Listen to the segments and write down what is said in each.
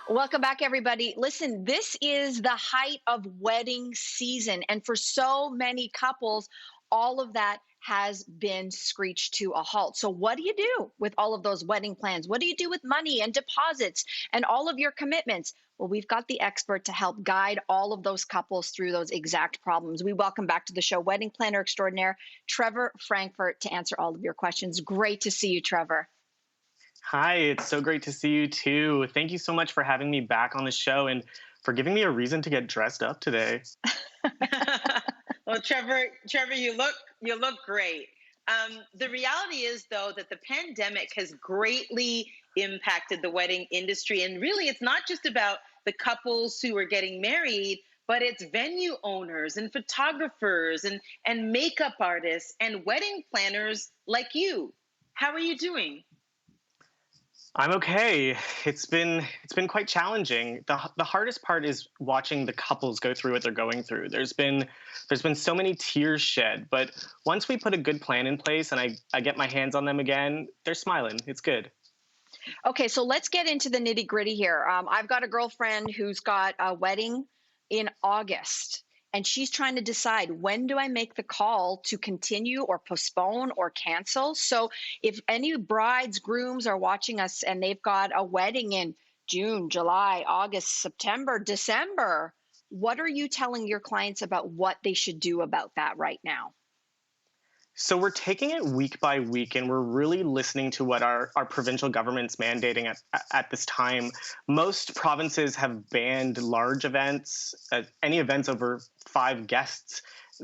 Welcome back, everybody. Listen, this is the height of wedding season. And for so many couples, all of that has been screeched to a halt. So, what do you do with all of those wedding plans? What do you do with money and deposits and all of your commitments? Well, we've got the expert to help guide all of those couples through those exact problems. We welcome back to the show wedding planner extraordinaire, Trevor Frankfort, to answer all of your questions. Great to see you, Trevor. Hi, it's so great to see you too. Thank you so much for having me back on the show and for giving me a reason to get dressed up today. Well, Trevor, you look great. The reality is, though, that the pandemic has greatly impacted the wedding industry, and really, it's not just about the couples who are getting married, but it's venue owners and photographers and makeup artists and wedding planners like you. How are you doing? I'm okay. It's been quite challenging. The hardest part is watching the couples go through what they're going through. There's been so many tears shed, but once we put a good plan in place and I get my hands on them again, they're smiling. It's good. Okay, so let's get into the nitty gritty here. I've got a girlfriend who's got a wedding in August, and she's trying to decide, when do I make the call to continue or postpone or cancel? So, if any brides, grooms are watching us and they've got a wedding in June, July, August, September, December, what are you telling your clients about what they should do about that right now? So we're taking it week by week, and we're really listening to what our provincial government's mandating at this time. Most provinces have banned large events, any events over 5 guests,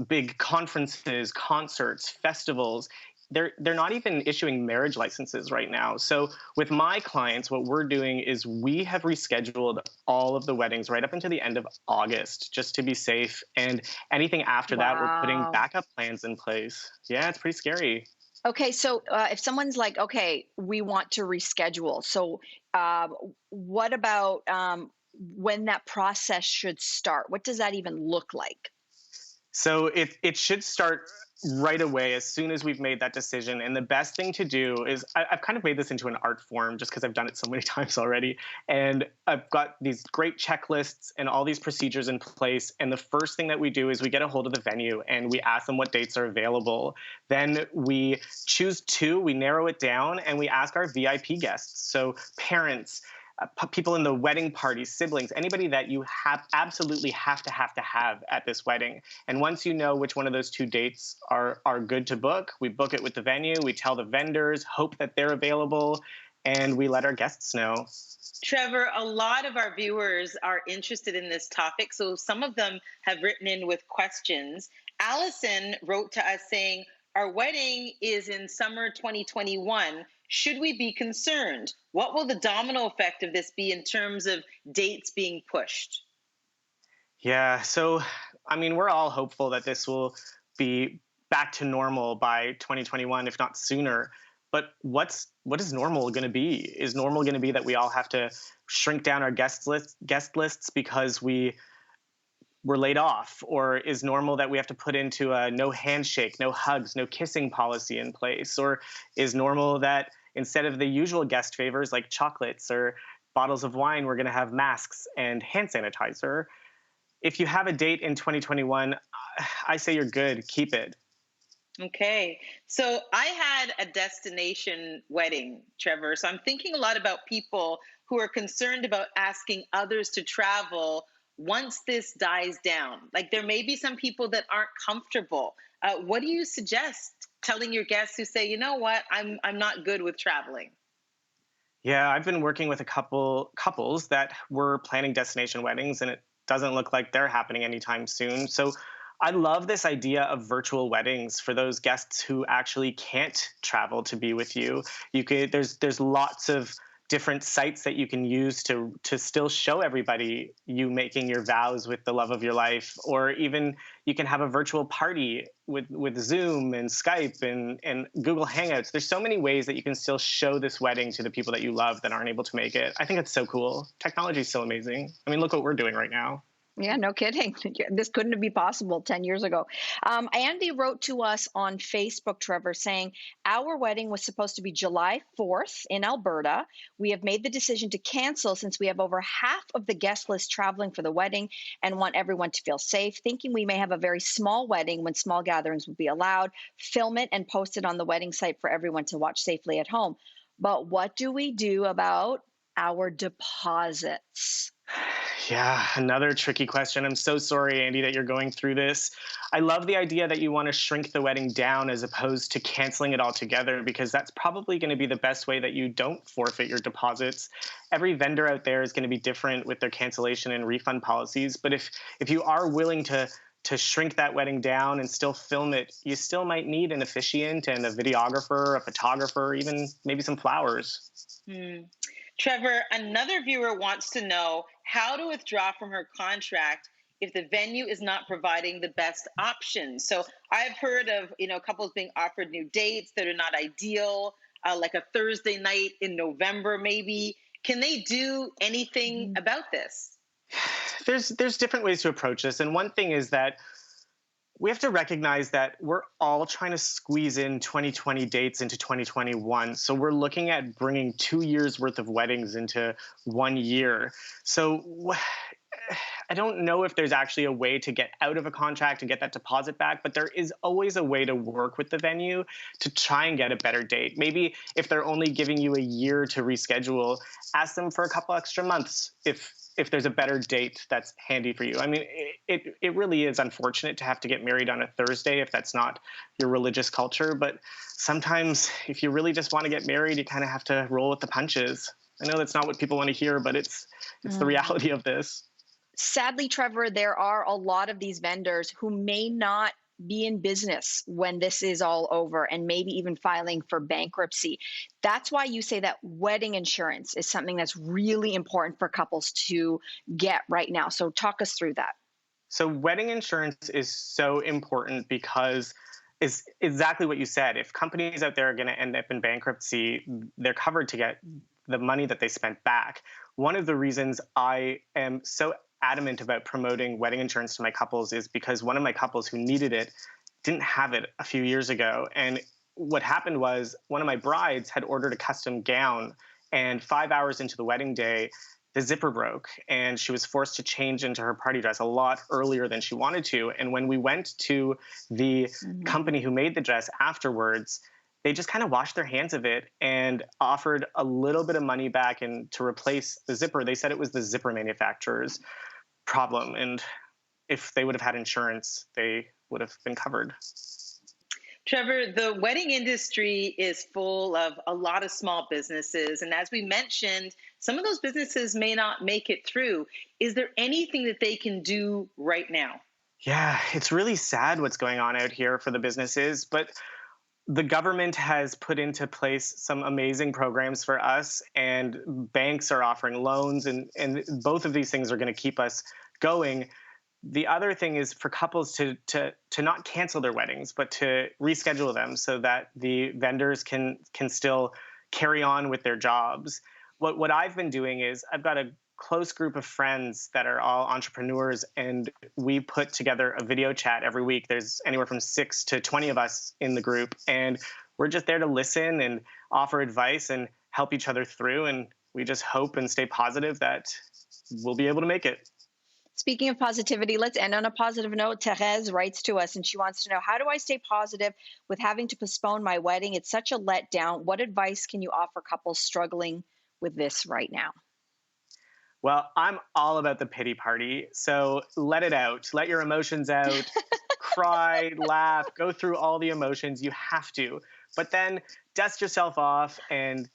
big conferences, concerts, festivals. They're not even issuing marriage licenses right now. So with my clients, what we're doing is we have rescheduled all of the weddings right up until the end of August just to be safe. And anything after that, we're putting Wow. backup plans in place. Yeah, it's pretty scary. Okay, so if someone's like, okay, we want to reschedule, so uh, what about when that process should start? What does that even look like? So it should start right away as soon as we've made that decision. And the best thing to do is I've kind of made this into an art form just because I've done it so many times already. And I've got these great checklists and all these procedures in place. And the first thing that we do is we get a hold of the venue and we ask them what dates are available. Then we choose two, we narrow it down, and we ask our VIP guests. So parents, people in the wedding party, siblings, anybody that you have absolutely have at this wedding. And once you know which one of those two dates are good to book, we book it with the venue. We tell the vendors, hope that they're available, and we let our guests know. Trevor, a lot of our viewers are interested in this topic, so some of them have written in with questions. Allison wrote to us saying, our wedding is in summer 2021. Should we be concerned? What will the domino effect of this be in terms of dates being pushed? Yeah, so I mean, we're all hopeful that this will be back to normal by 2021, if not sooner. But what is normal going to be? Is normal going to be that we all have to shrink down our guest lists because we were laid off, or is normal that we have to put into a no handshake, no hugs, no kissing policy in place, or is normal that instead of the usual guest favors like chocolates or bottles of wine, we're going to have masks and hand sanitizer? If you have a date in 2021, I say you're good. Keep it. Okay. So I had a destination wedding, Trevor. So I'm thinking a lot about people who are concerned about asking others to travel once this dies down. Like there may be some people that aren't comfortable. What do you suggest telling your guests who say, you know what, I'm not good with traveling? Yeah, I've been working with a couple couples that were planning destination weddings, and it doesn't look like they're happening anytime soon. So I love this idea of virtual weddings for those guests who actually can't travel to be with you. There's lots of different sites that you can use to still show everybody you making your vows with the love of your life, or even you can have a virtual party with Zoom and Skype and Google Hangouts. There's so many ways that you can still show this wedding to the people that you love that aren't able to make it. I think it's so cool. Technology is so amazing. I mean, look what we're doing right now. Yeah, no kidding. This couldn't be possible 10 years ago. Andy wrote to us on Facebook, Trevor, saying, our wedding was supposed to be July 4th in Alberta. We have made the decision to cancel since we have over half of the guest list traveling for the wedding and want everyone to feel safe, thinking we may have a very small wedding when small gatherings would be allowed, film it and post it on the wedding site for everyone to watch safely at home. But what do we do about our deposits? Yeah, another tricky question. I'm so sorry, Andy, that you're going through this. I love the idea that you want to shrink the wedding down as opposed to canceling it altogether, because that's probably going to be the best way that you don't forfeit your deposits. Every vendor out there is going to be different with their cancellation and refund policies. But if you are willing to shrink that wedding down and still film it, you still might need an officiant and a videographer, a photographer, even maybe some flowers. Trevor, another viewer wants to know how to withdraw from her contract if the venue is not providing the best option. So I've heard of, couples being offered new dates that are not ideal, like a Thursday night in November, maybe. Can they do anything about this? There's different ways to approach this. And one thing is that we have to recognize that we're all trying to squeeze in 2020 dates into 2021. So we're looking at bringing 2 years worth of weddings into 1 year. So I don't know if there's actually a way to get out of a contract and get that deposit back, but there is always a way to work with the venue to try and get a better date. Maybe if they're only giving you a year to reschedule, ask them for a couple extra months if there's a better date that's handy for you. I mean, it really is unfortunate to have to get married on a Thursday if that's not your religious culture. But sometimes if you really just want to get married, you kind of have to roll with the punches. I know that's not what people want to hear, but it's the reality of this. Sadly, Trevor, there are a lot of these vendors who may not be in business when this is all over and maybe even filing for bankruptcy. That's why you say that wedding insurance is something that's really important for couples to get right now. So talk us through that. So wedding insurance is so important because it's exactly what you said. If companies out there are going to end up in bankruptcy, they're covered to get the money that they spent back. One of the reasons I am so adamant about promoting wedding insurance to my couples is because one of my couples who needed it didn't have it a few years ago. And what happened was one of my brides had ordered a custom gown, and 5 hours into the wedding day, the zipper broke and she was forced to change into her party dress a lot earlier than she wanted to. And when we went to the company who made the dress afterwards, they just kind of washed their hands of it and offered a little bit of money back and to replace the zipper. They said it was the zipper manufacturer's problem. And if they would have had insurance, they would have been covered. Trevor, the wedding industry is full of a lot of small businesses. And as we mentioned, some of those businesses may not make it through. Is there anything that they can do right now? Yeah, it's really sad what's going on out here for the businesses, but the government has put into place some amazing programs for us, and banks are offering loans, and both of these things are going to keep us going. The other thing is for couples to not cancel their weddings, but to reschedule them so that the vendors can still carry on with their jobs. What I've been doing is I've got a close group of friends that are all entrepreneurs, and we put together a video chat every week. There's anywhere from 6 to 20 of us in the group, and we're just there to listen and offer advice and help each other through. And we just hope and stay positive that we'll be able to make it. Speaking of positivity, let's end on a positive note. Therese writes to us and she wants to know, how do I stay positive with having to postpone my wedding? It's such a letdown. What advice can you offer couples struggling with this right now? Well, I'm all about the pity party. So let it out. Let your emotions out. Cry, laugh, go through all the emotions. You have to. But then dust yourself off and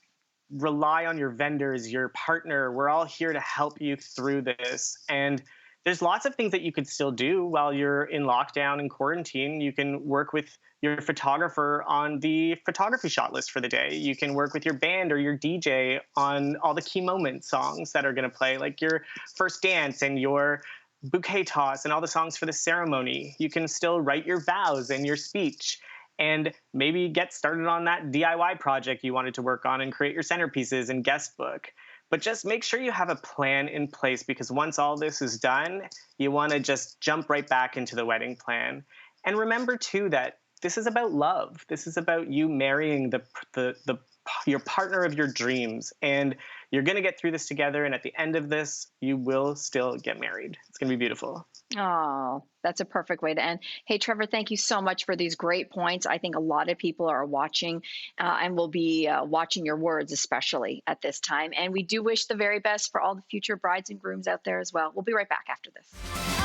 rely on your vendors, your partner. We're all here to help you through this. And there's lots of things that you could still do while you're in lockdown and quarantine. You can work with your photographer on the photography shot list for the day. You can work with your band or your DJ on all the key moment songs that are going to play, like your first dance and your bouquet toss and all the songs for the ceremony. You can still write your vows and your speech, and maybe get started on that DIY project you wanted to work on and create your centerpieces and guest book. But just make sure you have a plan in place, because once all this is done, you want to just jump right back into the wedding plan. And remember too that this is about love. This is about you marrying the your partner of your dreams, and you're going to get through this together, and at the end of this you will still get married. It's going to be beautiful. Oh, that's a perfect way to end. Hey, Trevor, thank you so much for these great points. I think a lot of people are watching and will be watching your words, especially at this time. And we do wish the very best for all the future brides and grooms out there as well. We'll be right back after this.